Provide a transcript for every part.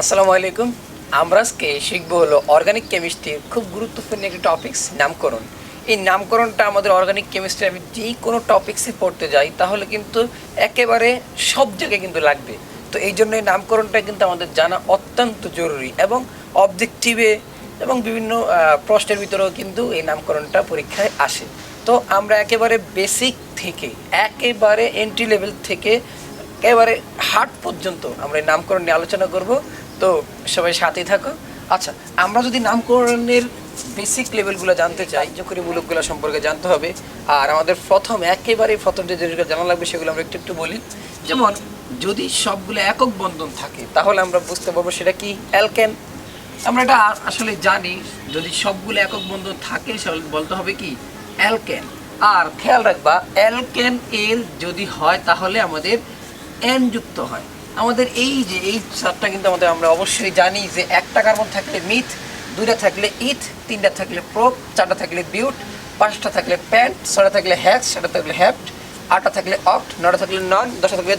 আসসালামু আলাইকুম। আমরা আজকে শিখবো হলো অর্গানিক কেমিস্ট্রির খুব গুরুত্বপূর্ণ একটি টপিকস নামকরণ। এই নামকরণটা আমাদের অর্গানিক কেমিস্ট্রি আমি যেই কোনো টপিক্সে পড়তে যাই তাহলে কিন্তু একেবারে সব জায়গায় কিন্তু লাগবে। তো এই জন্য এই নামকরণটা কিন্তু আমাদের জানা অত্যন্ত জরুরি এবং অবজেক্টিভে এবং বিভিন্ন প্রশ্নের ভিতরেও কিন্তু এই নামকরণটা পরীক্ষায় আসে। তো আমরা একেবারে বেসিক থেকে একেবারে এন্ট্রি লেভেল থেকে একেবারে হার্ট পর্যন্ত আমরা এই নামকরণ নিয়ে আলোচনা করব। তো সবাই সাথেই থাকো। আচ্ছা, আমরা যদি নামকরণের বেসিক লেভেলগুলো জানতে চাই, যখনমূলকগুলো সম্পর্কে জানতে হবে। আর আমাদের একেবারে প্রথম যে জিনিসগুলো জানা লাগবে সেগুলো আমরা একটু একটু বলি। যেমন যদি সবগুলো একক বন্ধন থাকে তাহলে আমরা বুঝতে পারবো সেটা কি অ্যালকেন। আমরা এটা আসলে জানি, যদি সবগুলো একক বন্ধন থাকে সেটা বলতে হবে কি অ্যালকেন। আর খেয়াল রাখবা, অ্যালকেন এর যদি হয় তাহলে আমাদের এন যুক্ত হয়। আমাদের এই যে এই চারটা কিন্তু আমরা অবশ্যই জানি যে একটা কার্বন থাকলে মিথ, দুইটা থাকলে ইথ, তিনটা থাকলে প্রোপ, চারটা থাকলে বিউট, পাঁচটা থাকলে প্যান্ট, ছটা থাকলে হ্যাক্স, সাতটা থাকলে হ্যাপ্ট, আটটা থাকলে অক্ট, নটা থাকলে নন, দশটা থাকলে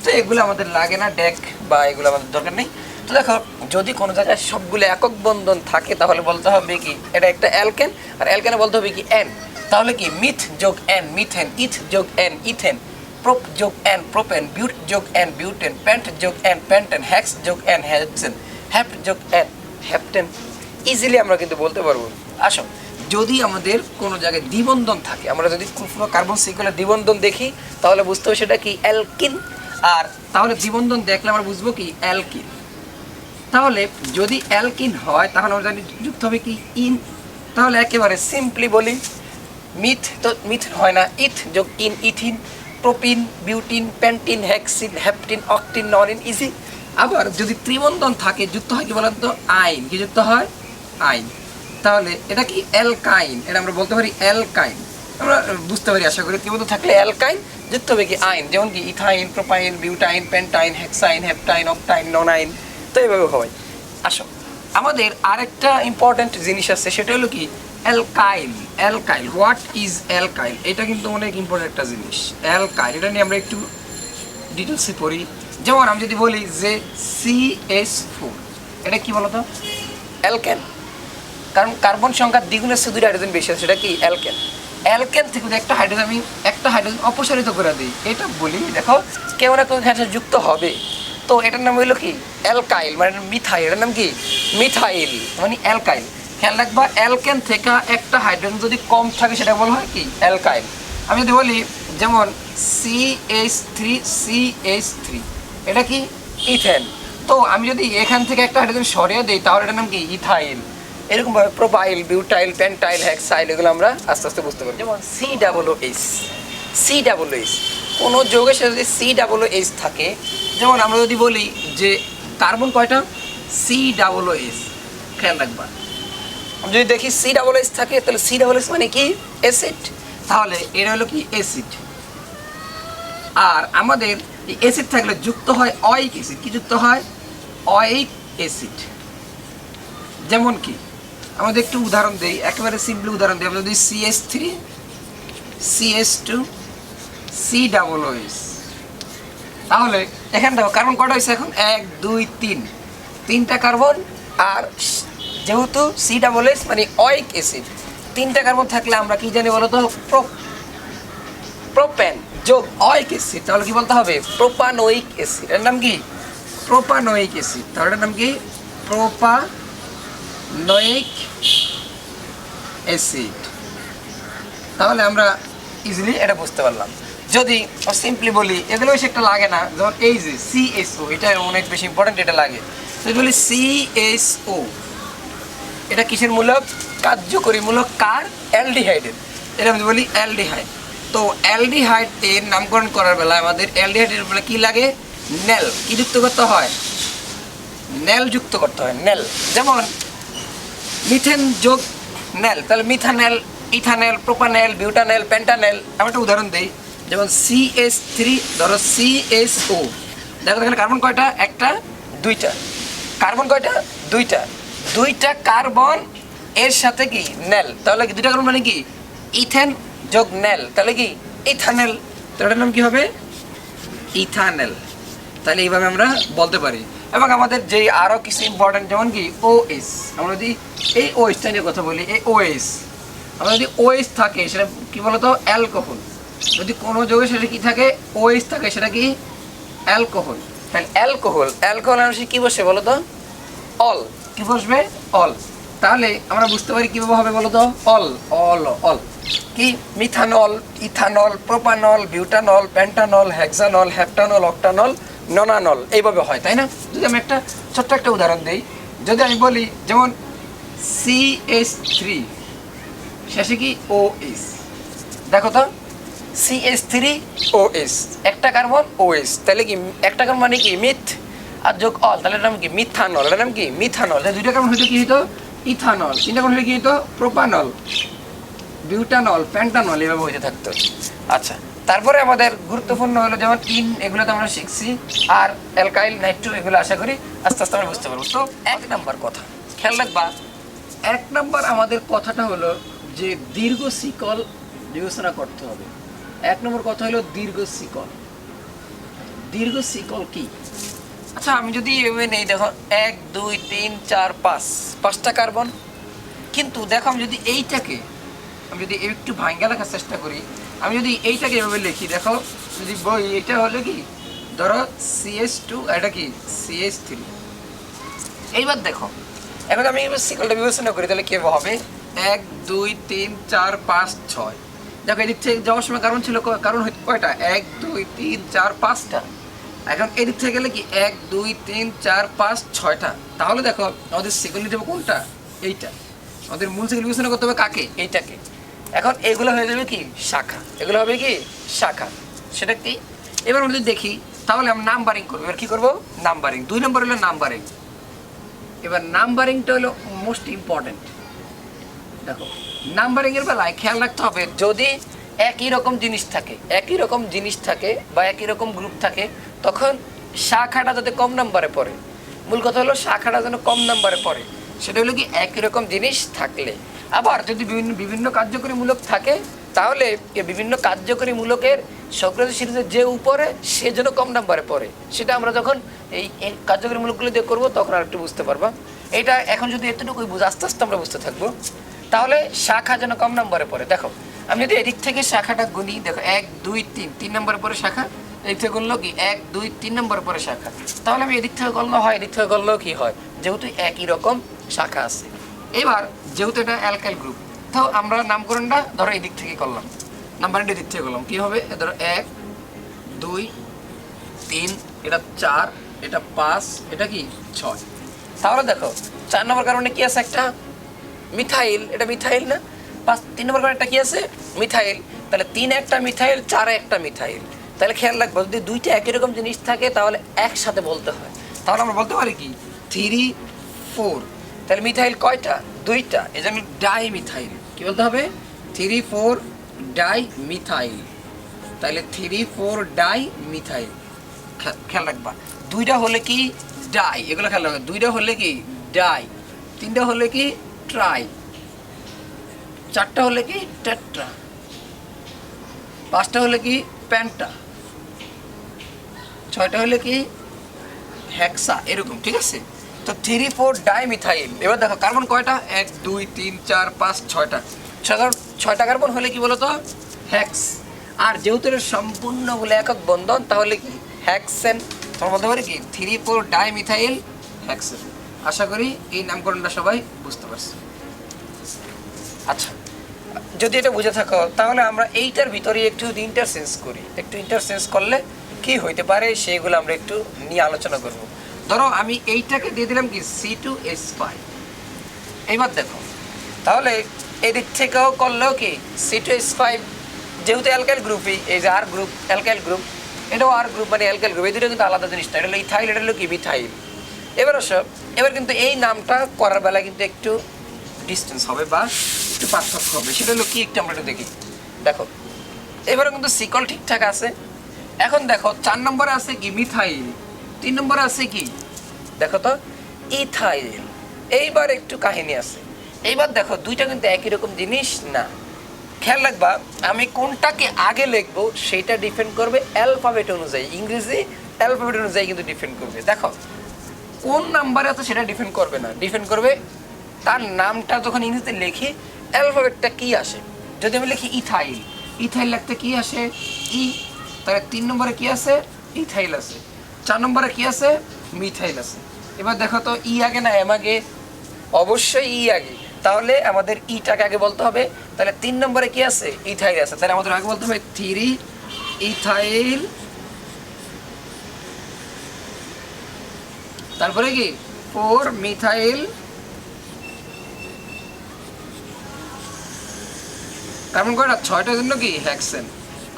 তো এগুলো আমাদের লাগে না, ডেক বা এগুলো আমাদের দরকার নেই। তো দেখো, যদি কোনো জায়গায় সবগুলো একক বন্ধন থাকে তাহলে বলতে হবে কি এটা একটা অ্যালকেন। আর অ্যালকেনে বলতে হবে কি এন। তাহলে কি মিথ যোগ এন মিথেন, ইথ যোগ এন ইথেন, প্রোপ যোগ এন প্রোপেন, বিউট যোগ এন বিউটেন, প্যান্ট যোগ এন প্যান্টেন, হ্যাক্স যোগ এন হ্যাক্সেন, হ্যাপ্ট যোগ এন হ্যাপ্টেন। ইজিলি আমরা কিন্তু বলতে পারবো। আসো, যদি আমাদের কোনো জায়গায় দ্বিবন্ধন থাকে, আমরা যদি কার্বন সিঙ্গেলের দ্বিবন্ধন দেখি তাহলে বুঝতে হবে সেটা কি অ্যালকিন। আর তাহলে দ্বিবন্ধন দেখলে আমরা বুঝবো কি অ্যালকিন। তাহলে যদি অ্যালকিন হয় তাহলে আমরা জানি যুক্ত হবে কি ইন। তাহলে একেবারে সিম্পলি বলি, মিথ তো মিথ হয় না, ইথ যোগ yne ethyne, propyne, butyne, pentyne, hexyne, heptyne, octyne, নরিন, ইজি। আবার যদি ত্রিবন্ধন থাকে যুক্ত হয় কি বলেন তো আইন। কি যুক্ত হয়? আইন। তাহলে এটা কি অ্যালকাইন। এটা আমরা বলতে পারি অ্যালকাইন। আমরা বুঝতে পারি আশা করি। ত্রিবন্ধন থাকলে অ্যালকাইন, যুক্ত হবে কি আইন। যেমন কি ইথাইন, প্রোপাইন, বিউটাইন, পেন্টাইন, হেক্সাইন, হেপটাইন, অক্টাইন, ননাইন। তো এইভাবে হয়। আসো, আমাদের আরেকটা ইম্পর্ট্যান্ট জিনিস আছে, সেটা হলো কি alkyl. Alkyl, what is alkyl? এটা কিন্তু অনেক ইম্পর্টেন্ট একটা জিনিস। অ্যালকাইল এটা নিয়ে আমরা একটু ডিটেলসে পড়ি। যেমন আমি যদি বলি যে CH4, এটা কি বলতো? অ্যালকেন। কারণ কার্বন সংখ্যা দ্বিগুণের চেয়ে দুইটা হাইড্রোজেন বেশি আছে, সেটা কি অ্যালকেন। অ্যালকেন থেকে যদি একটা হাইড্রোজেন অপসারিত করে দিই, এটা বলি দেখো কেউ না কেউ এখানে যুক্ত হবে। তো এটার নাম হইলো কি অ্যালকাইল, মানে মিথাইল। এটার নাম কি মিথাইল, মানে অ্যালকাইল। খেয়াল রাখবা, অ্যালকেন থেকে একটা হাইড্রোজেন যদি কম থাকে সেটা বলা হয় কি অ্যালকাইল। আমি যদি বলি যেমন CH3, এটা কি ইথেন। তো আমি যদি এখান থেকে একটা হাইড্রোজেন সরিয়ে দিই তাহলে এটার নাম কি ইথাইল। এরকমভাবে প্রোপাইল, বিউটাইল, পেন্টাইল, হ্যাক্সাইল এগুলো আমরা আস্তে আস্তে বুঝতে পারি। যেমন COOH, কোনো যৌগের সাথে যদি COOH থাকে, যেমন আমরা যদি বলি যে কার্বন কয়টা COOH, খেয়াল রাখবা যদি দেখি COOH থাকে তাহলে COOH মানে কি অ্যাসিড। তাহলে এটা হলো কি অ্যাসিড। আর আমাদের এই অ্যাসিড থাকলে যুক্ত হয় অয়িক অ্যাসিড। কি যুক্ত হয়? অয়িক অ্যাসিড। যেমন কি আমাদের একটু উদাহরণ দেই, একেবারে সিম্পলি উদাহরণ দিই। আমরা যদি CH3, CH2, COOH, তাহলে এখানে দেখো কার্বন কটা হয়েছে এখন? 1 2 3, তিনটা কার্বন। আর যেহেতু COOH মানে অয়িক অ্যাসিড, তিনটা কার্বন থাকলে আমরা কি জানি বলো তো? প্রোপেন যোগ অয়িক অ্যাসিড। তাহলে কি বলতে হবে? Propanoic acid. এর নাম কি প্রোপানোয়িক অ্যাসিড। তাহলে এটার নাম কি প্রোপানোয়িক অ্যাসিড। তাহলে আমরা ইজিলি এটা বুঝতে পারলাম। যদি সিম্পলি বলি, এগুলো বেশি একটা লাগে না, যেমন এই যে CSO, এটা অনেক বেশি ইম্পর্টেন্ট, এটা লাগে। যদি বলি CSO, এটা কিসের মূলক? কার্যকরী মূলক। কার? অ্যালডিহাইডের। এটা আমি বলি অ্যালডিহাইড। তো অ্যালডিহাইড এর নামকরণ করার বেলায় আমাদের অ্যালডিহাইডের বেলা কি লাগে? নেল। কি যুক্ত করতে হয়? নেল যুক্ত করতে হয়, নেল। যেমন মিথেন যোগ নেল, তাহলে মিথানেল, ইথানেল, প্রোপানেল, বিউটানেল, পেন্টানেল। আমি একটা উদাহরণ দিই, যেমন CH3, ধরো CSO, দেখো এখানে কার্বন কয়টা? একটা, দুইটা। কার্বন কয়টা? দুইটা। দুইটা কার্বন এর সাথে কি নেল, তাহলে কি দুইটা কার্বন মানে কি ইথেন যোগ নেল, তাহলে কি ইথানেল। তো এটার নাম কি হবে? ইথানেল। তাহলে এইভাবে আমরা বলতে পারি। এবং আমাদের যে আরও কিছু ইম্পর্টেন্ট যেমন কি ওএস, আমরা যদি এই ওএসটা নিয়ে কথা বলি, এই ওএস আমরা যদি ওএস থাকে সেটা কি বলতো অ্যালকোহল, যদি কোনো যৌগে সেটা কি থাকে ওএস থাকে সেটা কি অ্যালকোহল। তাহলে অ্যালকোহল অ্যালকোহল মানুষের কী বসে বলো তো অল, কি বসবে অল। তাহলে আমরা বুঝতে পারি কীভাবে হবে বলো তো অল অল অল কি methanol, ethanol, propanol, butanol, pentanol, hexanol, heptanol, octanol, nonanol এইভাবে হয়, তাই না? যদি আমি একটা ছোট্ট একটা উদাহরণ দিই, যদি আমি বলি যেমন CH3 শেষে কি OS, দেখো তো CH3OS একটা কার্বন OS, তাহলে কি একটা কার্বন মানে কি মিথ আর যোগ অল, তাহলে এটার নাম কি মিথানল, এটার নাম কি মিথানল। দুইটা কার্বন হইতো কি হইতো ইথানল, তিনটা কার্বন হইলে কি হইতো প্রোপানল, বিউটানল, পেন্টানল এভাবে হইতে থাকতো। আচ্ছা, তারপরে আমাদের গুরুত্বপূর্ণ হলো যেমন ইন, এগুলো তো আমরা শিখছি, আর অ্যালকাইল, নাইট্রো এগুলো আশা করি আস্তে আস্তে আমরা বুঝতে পারবো। তো 1 নাম্বার কথা খেয়াল রাখবা, 1 নাম্বার আমাদের কথাটা হলো যে দীর্ঘ শিকল বিবেচনা করতে হবে। 1 নম্বর কথা হলো দীর্ঘ শিকল। দীর্ঘ শিকল কি? আচ্ছা আমি যদি এভাবে নেই, দেখো 1 2 3 4 5 5টা কার্বন, কিন্তু দেখো আমি যদি এইটাকে আমি যদি একটু ভাঙ্গা লেখার চেষ্টা করি, আমি যদি এইটাকে এভাবে লিখি, দেখো যদি বই এটা হলো কি ধরো CH2, এটা কি CH3। এইবার দেখো এখন আমি এবার শিকলটা বিবেচনা করি, তাহলে কি হবে 1 2 3 4 5 6। দেখো এদিক থেকে যাওয়ার সময় কারণ ছিল, কারণ কয়টা 1 2 3 4 5টা। এখন এদিক থেকে গেলে কি 1 2 3 4 5 6টা। তাহলে দেখো আমাদের শিকল নিতে হবে কোনটা, এইটা। আমাদের মূল শিকল বিবেচনা করতে হবে কাকে, এইটাকে। এখন এগুলো হয়ে যাবে কি শাখা, এগুলো হবে কি শাখা, সেটা কি। এবার আমরা যদি দেখি তাহলে আমরা নাম্বারিং করবো। এবার কি করবো নাম্বারিং। 2 নম্বর হলো নাম্বারিং। এবার নাম্বারিংটা হলো মোস্ট ইম্পর্টেন্ট। দেখো নাম্বারিং এর বেলায় খেয়াল রাখতে হবে, যদি একই রকম জিনিস থাকে, একই রকম জিনিস থাকে বা একই রকম গ্রুপ থাকে, তখন শাখাটা যাতে কম নাম্বারে পড়ে। মূল কথা হলো শাখাটা যেন কম নাম্বারে পড়ে, সেটা হলো কি একই রকম জিনিস থাকলে। আবার যদি বিভিন্ন কার্যকরী মূলক থাকে, তাহলে বিভিন্ন কার্যকরী মূলকের সক্রিয় সিরিজের যে উপরে সে যেন কম নাম্বারে পড়ে, সেটা আমরা যখন এই কার্যকরী মূলকগুলো দিয়ে করবো তখন আর একটু বুঝতে পারবা। এটা এখন যদি এতটুকুই বুঝে আস্তে আস্তে আমরা বুঝতে থাকবো, তাহলে শাখা যেন কম নম্বরে পড়ে। দেখো আমি যদি এদিক থেকে শাখাটা গুনি, দেখো 1 2 3 3 নম্বরে পরে শাখা, এদিক থেকে গুনলো কি 1 2 3 নম্বরে পরে শাখা। তাহলে আমি এদিক থেকে করলেও হয়, এদিক থেকে করলেও কি হয়, যেহেতু একই রকম শাখা আছে। এবার যেহেতু এটা অ্যালকাইল গ্রুপ, তো আমরা নামকরণটা ধরো এদিক থেকে করলাম, নাম্বারিংটা এদিক থেকে করলাম, কি হবে ধরো 1 2 3, এটা 4, এটা 5, এটা কি 6। তাহলে দেখো 4 নম্বর কারণে কি আছে একটা মিথাইল, এটা মিথাইল না। 3 নম্বর কারণে একটা কি আছে মিথাইল, তাহলে 3 একটা মিথাইল, 4 একটা মিথাইল। তাহলে খেয়াল রাখবো যদি দুইটা একই রকম জিনিস থাকে তাহলে একসাথে বলতে হয়। তাহলে আমরা বলতে পারি কি 3 4, তাহলে মিথাইল কয়টা 2টা, এই জন্য ডাই মিথাইল। কি বলতে হবে 3 4 ডাই মিথাইল। তাহলে 3 4 ডাই মিথাইল। খেয়াল রাখবা 2টা হলে কি ডাই, এগুলো খেয়াল রাখবে। 2টা হলে কি ডাই, 3টা হলে কি ট্রাই, 4টা হলে কি টেট্রা, 5টা হলে কি পেন্টা, 6টা হলে কি হেক্সা, এরকম। ঠিক আছে, তো 3 4 ডাই মিথাইল। এবার দেখো কার্বন কয়টা 1 2 3 4 5 6টা। 6টা কার্বন হলে কি বলতো হেক্স। আর যেহেতু এটা সম্পূর্ণগুলো একক বন্ধন, তাহলে কি হেক্সেন। তোমরা বলতে পারি কি 3 4 ডাই মিথাইল হেক্সেন। আশা করি এই নামকরণটা সবাই বুঝতে পারছি। আচ্ছা, যদি এটা বুঝে থাকো তাহলে আমরা এইটার ভিতরে একটু ইন্টারচেঞ্জ করি। একটু ইন্টারচেঞ্জ করলে কি হইতে পারে সেইগুলো আমরা একটু নিয়ে আলোচনা করব। ধরো আমি এইটাকে দিয়ে দিলাম কি C2H5। এইবার দেখো তাহলে এদিক থেকেও করলেও কি C2H5, যেহেতু অ্যালকাইল গ্রুপই, এই যে আর গ্রুপ অ্যালকাইল গ্রুপ, এটাও আর গ্রুপ মানে অ্যালকাইল গ্রুপ, এই দুটো কিন্তু আলাদা জিনিস না। এটা হলো ইথাইল, এটা হলো কি মিথাইল। এবার কিন্তু এই নামটা করার বেলায় কিন্তু একটু ডিস্টেন্স হবে বা একটু পার্থক্য হবে। সেটা হলো কি একটু আমরা একটু দেখি। দেখো এবারে কিন্তু সিকল ঠিকঠাক আছে। এখন দেখো 4 নম্বরে আছে কি মিথাইল, 3 নম্বরে আছে কি দেখো তো ইথাইল। এইবার একটু কাহিনী আছে। এইবার দেখো দুইটা কিন্তু একই রকম জিনিস না। খেয়াল রাখবা আমি কোনটাকে আগে লিখবো সেটা ডিপেন্ড করবে অ্যালফাবেট অনুযায়ী, ইংরেজি অ্যালফাবেট অনুযায়ী কিন্তু ডিপেন্ড করবে। দেখো কোন নাম্বারে আছে সেটা ডিপেন্ড করবে না, ডিপেন্ড করবে তার নামটা যখন ইংরেজিতে লিখি অ্যালফাবেটটা কি আসে। যদি আমি লিখি ইথাইল, ইথাইল লিখতে কি আসে ই, তাহলে 3 নম্বরে কি আছে ইথাইল আছে, 4 নম্বরে কি আছে মিথাইল আছে। এবার দেখো তো ই আগে না এম আগে, অবশ্যই ই আগে, তাহলে আমাদের ইটাকে আগে বলতে হবে। তাহলে 3 নম্বরে কি আছে ইথাইল আছে, তাহলে আমাদের আগে বলতে হবে 3 ইথাইল, তারপরে কি 4 মিথাইল কার্বন কয়টা 6টার জন্য কি হেক্সেন।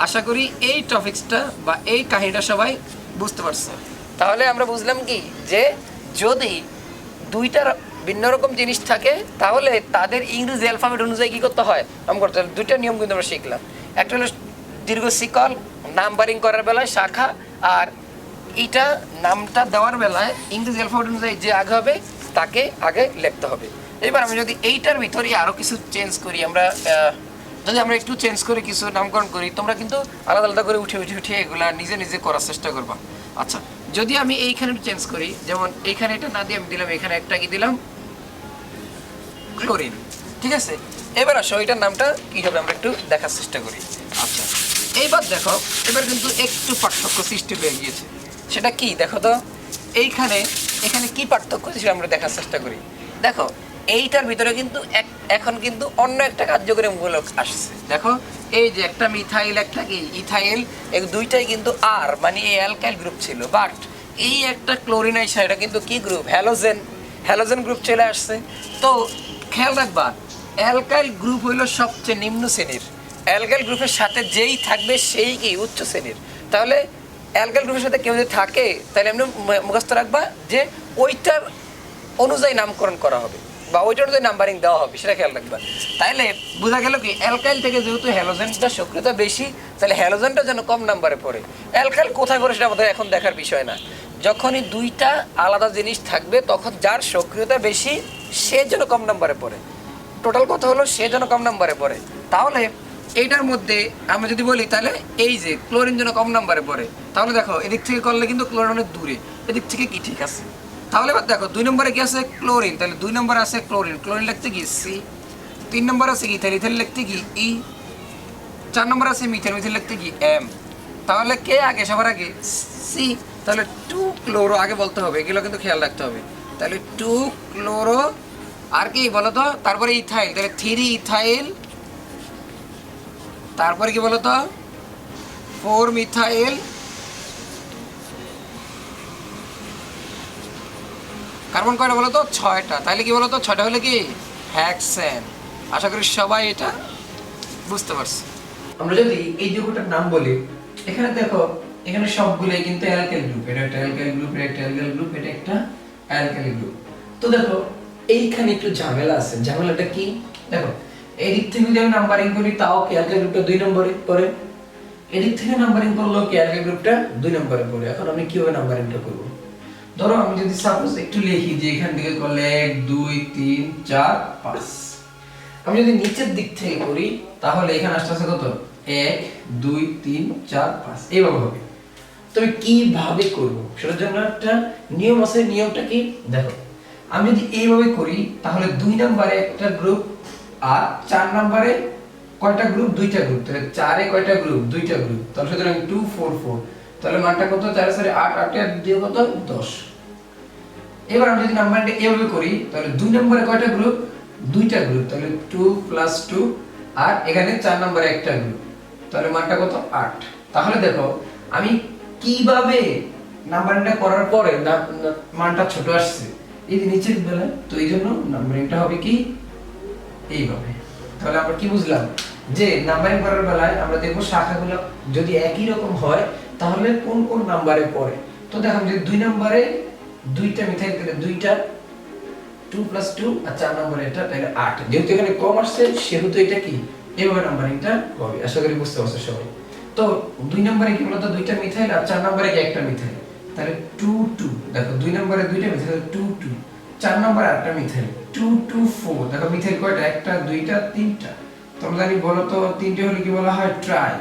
আশা করি এই টপিকসটা বা এই কাহিনীটা সবাই বুঝতে পারছো। তাহলে আমরা বুঝলাম কি যে যদি দুইটার ভিন্ন রকম জিনিস থাকে তাহলে তাদের ইংরেজি অ্যালফাবেট অনুযায়ী কী করতে হয় নাম করতে হবে। দুইটা নিয়ম কিন্তু আমরা শিখলাম, একটা হলো দীর্ঘ শিকল নাম্বারিং করার বেলায় শাখা, আর এইটা নামটা দেওয়ার বেলায় ইংরেজি অ্যালফাবেট অনুযায়ী যে আগে হবে তাকে আগে লিখতে হবে। এবার আমি যদি এইটার ভিতরে আরও কিছু চেঞ্জ করি, যদি আমরা একটু চেঞ্জ করে কিছু নামকরণ করি, তোমরা কিন্তু আলাদা আলাদা করে উঠে এগুলা নিজে নিজে করার চেষ্টা করবা। আচ্ছা, যদি আমি এইখানে চেঞ্জ করি, যেমন এইখানে এটা না দিয়ে আমি দিলাম এখানে একটা কি দিলাম ক্লোরিন, ঠিক আছে। এবার আসো এটার নামটা কি হবে আমরা একটু দেখার চেষ্টা করি। আচ্ছা, এইবার দেখো এবার কিন্তু একটু পার্থক্য সৃষ্টি হয়ে গিয়েছে, সেটা কি দেখো তো। এখানে কি পার্থক্য সেটা আমরা দেখার চেষ্টা করি। দেখো এইটার ভিতরে কিন্তু এখন কিন্তু অন্য একটা কার্যক্রমমূলক আসছে। দেখো এই যে একটা মিথাইল একটা কি ইথাইল, এই দুইটাই কিন্তু আর মানে এই অ্যালকাইল গ্রুপ ছিল, বাট এই একটা ক্লোরিন আইসা এটা কিন্তু কি গ্রুপ হ্যালোজেন গ্রুপ চলে আসছে। তো খেয়াল রাখবা অ্যালকাইল গ্রুপ হইলো সবচেয়ে নিম্ন শ্রেণীর, অ্যালকাইল গ্রুপের সাথে যেই থাকবে সেই কি উচ্চ শ্রেণীর। তাহলে অ্যালকাইল গ্রুপের সাথে কেউ যদি থাকে তাহলে এমনি মুখস্থ রাখবা যে ওইটার অনুযায়ী নামকরণ করা হবে বা ওইটার অনুযায়ী নাম্বারিং দেওয়া হবে, সেটা খেয়াল রাখবা। তাইলে বোঝা গেল কি অ্যালকাইল থেকে যেহেতু হ্যালোজেনটা সক্রিয়তা বেশি, তাহলে হ্যালোজেনটা যেন কম নাম্বারে পড়ে। অ্যালকাইল কোথায় পড়ে সেটা আমাদের এখন দেখার বিষয় না, যখনই দুইটা আলাদা জিনিস থাকবে তখন যার সক্রিয়তা বেশি সে যেন কম নাম্বারে পড়ে। টোটাল কথা হলো সে যেন কম নাম্বারে পড়ে। তাহলে এইটার মধ্যে আমরা যদি বলি তাহলে এই যে ক্লোরিন যেন কম নাম্বারে পড়ে, তাহলে দেখো এদিক থেকে করলে কিন্তু ক্লোরিন অনেক দূরে, এদিক থেকে কি ঠিক আছে। তাহলে এবার দেখো 2 নম্বরে কি আছে ক্লোরিন, তাহলে 2 নম্বরে আছে ক্লোরিন, ক্লোরিন লিখতে কি সি, 3 নম্বর আছে ইথাইল, ইথাইল লিখতে কি ই, 4 নম্বর আছে মিথাইল, মিথাইল লিখতে কি এম। তাহলে কে আগে সবার আগে সি, তাহলে 2 ক্লোরো আগে বলতে হবে, এগুলো কিন্তু খেয়াল রাখতে হবে। তাহলে 2 ক্লোরো আর কি বলতো, তারপরে ইথাইল, তাহলে 3 ইথাইল, তারপরে কি বলতো 4 মিথাইল, কার্বন কয়টা বলতো 6টা, তাহলে কি বলতো 6টা হলে কি হেক্সেন। আশা করি সবাই এটা বুঝতে পারছে। আমরা যদি এই যৌগটার নাম বলি, এখানে দেখো এখানে সবগুলোই কিন্তু অ্যালকাইল গ্রুপ, এটা একটা অ্যালকাইল গ্রুপ, এটা একটা অ্যালকাইল গ্রুপ, এটা একটা অ্যালকাইল গ্রুপ। তো দেখো এইখানে একটু ঝামেলা আছে, ঝামেলাটা কি দেখো, এদিক থেকে যদি আমি নাম্বারিং করি তাও কি অ্যালকাইল গ্রুপটা 2 নম্বরে পড়ে, এদিক থেকে নাম্বারিং করলেও কি অ্যালকাইল গ্রুপটা 2 নম্বরে পড়ে। এখন আমি কিভাবে নাম্বারিংটা করব, ধরো আমি যদি সাপোজ একটু লিখি যে এখান থেকে করলে 1 2 3 4 5, আমি যদি নিচের দিক থেকে করি তাহলে এখানে আসছে কত 1 2 3 4 5 এইভাবে হবে। তবে কিভাবে করব সেটার জন্য একটা নিয়ম আছে, নিয়মটা কি দেখো, আমি যদি এইভাবে করি তাহলে 2 নম্বরে একটা গ্রুপ আর 4 নম্বরে কয়টা গ্রুপ, 2টা গ্রুপ, তাহলে 4 এ কয়টা গ্রুপ, 2টা গ্রুপ, তাহলে সুতরাং 2 4 4, তাহলে মানটা কত 4 4 8 8 এর দিয়ে কত 10। এবার আমি যদি নাম্বারটা এভাবে করি তাহলে 2 নম্বরে কয়টা গ্রুপ, 2টা গ্রুপ, তাহলে 2 + 2, আর এখানে 4 নম্বরে একটা গ্রুপ, তাহলে মানটা কত 8। তাহলে দেখো আমি কিভাবে নাম্বারিংটা করার পরে মানটা ছোট আসছে এই যে নিচের বেলায়, তো এই জন্য নাম্বারিংটা হবে কি এইভাবে। তাহলে আমরা কি বুঝলাম যে নাম্বারিং করার বেলায় আমরা দেখব শাখাগুলো যদি একই রকম হয় তাহলে কোন কোন নাম্বারে পড়ে। তো দেখো যে 2 নম্বরে 2টা মিথাইল, তাহলে 2টা 2 + 2, আর 4 নম্বরে এটা তাহলে 8, যেহেতু এখানে কম আসছে সেহেতু এটা কি এইভাবে নাম্বারিংটা হবে। আশা করি বুঝতে পারছো সবাই। তো 2 নম্বরে কি বলতো 2টা মিথাইল, আর 4 নম্বরে কি একটা মিথাইল, তাহলে 2 2, দেখো 2 নম্বরে 2টা মিথাইল 2 2, 4 নম্বরে একটা মিথাইল 2 2 4, দেখো মিথাইল কয়টা একটা 2টা 3টা, তোমরা জানি বলো তো 3টে হলে কি বলা হয় ট্রাই,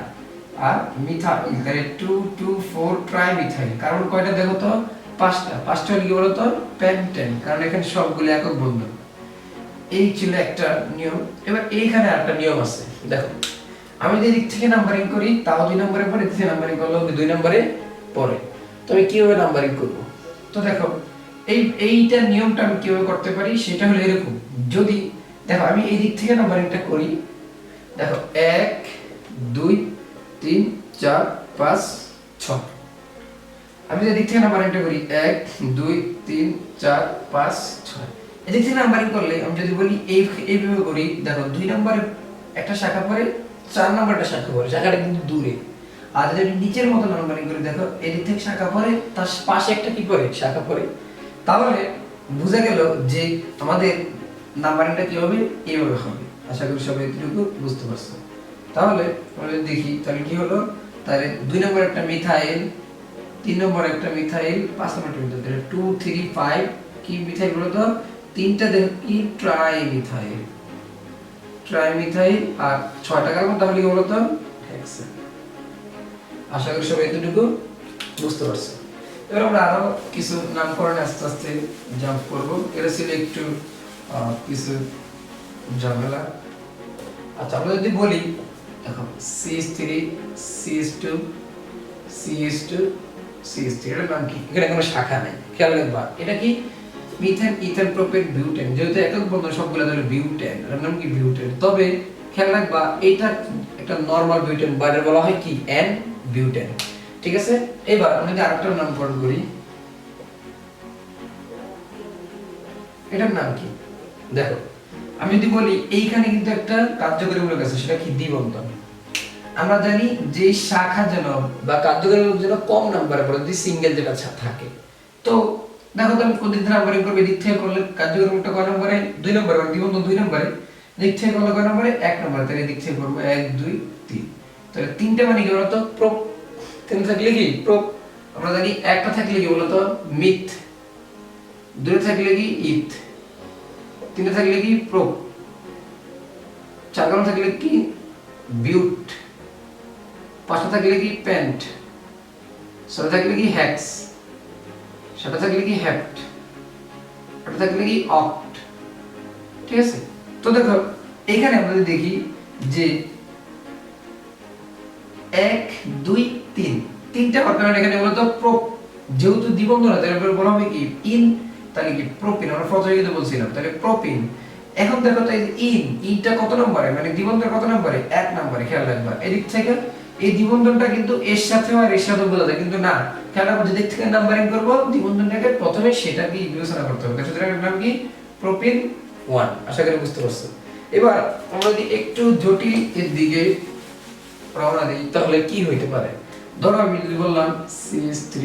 আর মিথাইল তাহলে 2 2 4 ট্রাই মিথাইল। কারণ কয়টা দেখো তো পাঁচটা হলো কি বলতো পেন্টেন, কারণ এখানে সবগুলো একক বন্ধন। এই ছিল একটা নিয়ম। এবার এইখানে একটা নিয়ম আছে, দেখো আমি যদি দিক থেকে নাম্বারিং করি তাও 2 নম্বরে পরে, দিক থেকে নাম্বারিং করলেও 2 নম্বরে পরে। তবে কিভাবে নাম্বারিং করব? তো দেখো এইটা নিয়মটা আমি কিভাবে করতে পারি সেটা হলো এরকম। যদি দেখো আমি এই দিক থেকে নাম্বারিংটা করি, দেখো 1 2 3 4 5 6। আমি যদি দিক থেকে নাম্বারিংটা করি 1 2 3 4 5 6, এদিক থেকে নাম্বারিং করলে আমি যদি বলি এইভাবে করি, দেখো 2 নম্বরে একটা শাখা পরে, 4 নম্বরটা শাখা পরে, শাখাটা কিন্তু দূরে। আর যদি নিচের মতো নাম্বারিং করি, দেখো এদিক থেকে শাখা পরে, তার পাশে একটা কি পরে শাখা পরে, তাহলে বোঝা গেল যে আমাদের নাম্বারিংটা কি হবে, এইভাবে হবে। আশা করি সবাই এতটুকু বুঝতে পারছো। তাহলে আমরা যদি দেখি তাহলে কি হলো, তাহলে 2 নম্বর একটা মিথাইল, 3 নম্বর একটা মিথাইল, 5 নম্বর একটা মিথাইল, 2 3 5 কি মিথাইল বলতো, তিনটা দেখো কি ট্রাইমিথাইল, আর 6টা কার্বন, তাহলে কি বলতো হেক্সেন। আশা করি সবাই এতটুকু বুঝতে পারছো। এবার আমরা আরো কিছু নামকরণ আস্তে আস্তে জাম্প করব। এটা ছিল একটু কিছু ঝামেলা। আচ্ছা আমরা যদি বলি, দেখো CH3 CH2 CH2 CH3, এটার নাম কি? এখানে কোনো শাখা নেই, খেয়াল রাখবা। এটা কি? মিথেন ইথেন প্রোপেন বিউটেন, যেহেতু একক বন্ধন সবগুলো তাহলে বিউটেন, এর নাম কি বিউটেন। তবে খেয়াল রাখবা এটা একটা নরমাল বিউটেন, বাইরে বলা হয় কি এন বিউটেন, ঠিক আছে। এবার আমি যদি আরেকটা নামকরণ করি, এটার নাম কি? দেখো আমি যদি বলি এইখানে কিন্তু একটা কার্যকরী মূলক আছে, সেটা কি দ্বিবন্ধন। আমরা জানি যে শাখা যেন বা কার্যকরী মূলক যেন কম নাম্বারে পড়ে, যদি সিঙ্গেল যেটা থাকে। তো দেখো তো আমি কোন দিক থেকে নাম্বারিং করব, দিক থেকে করলে কার্যকরী মূলকটা কয় নম্বরে? 2 নম্বরে, মানে দ্বিবন্ধন 2 নম্বরে। দিক থেকে করলে কয় নম্বরে? 1 নম্বরে। তাহলে দিক থেকে করব 1 2 3। তাহলে তিনটা মানে কি বলতো প্রোপ, তিন থাকলে কি প্রোপ। আমরা জানি একটা থাকলে কি বলতো মিথ, দুটো থাকলে কি ইথ, তিনটা থাকলে কি প্রোপ, চারটা থাকলে কি বিউট, পাঁচটা থাকলে কি পেন্ট, ছয়টা থাকলে কি হেক্স, সাতটা থাকলে কি হেপ্ট, আটটা থাকলে কি অক্ট, ঠিক আছে। তো দেখো এখানে আমরা যদি দেখি যে 1 2 3 তিনটা অর্গানয়েড এখানে বলতো প্রোপ, যেহেতু দ্বিবন্ধন হয় তাহলে বলা হবে কি ইন, তাহলে কি প্রোপিন। আমরা প্রথমে কিন্তু বলছিলাম, তাহলে প্রোপিন। এখন দেখো তো এই ইনটা কত নম্বরে, মানে দ্বিবন্ধন কত নম্বরে? 1 নম্বরে। খেয়াল রাখবা এদিক থেকে এই দ্বিবন্ধনটা কিন্তু এর সাথে আর এর সাথে বোঝা যায়, কিন্তু না, খেয়াল রাখবা যেদিক থেকে নাম্বারিং করব দ্বিবন্ধনটাকে প্রথমে সেটা কি বিবেচনা করতে হবে। সুতরাং এর নাম কি প্রোপিন 1। আশা করি বুঝতে পারছো। এবার আমরা যদি একটু জটিল এর দিকে রওনা দিই তাহলে কি হইতে পারে। ধরো আমি যদি বললাম CH3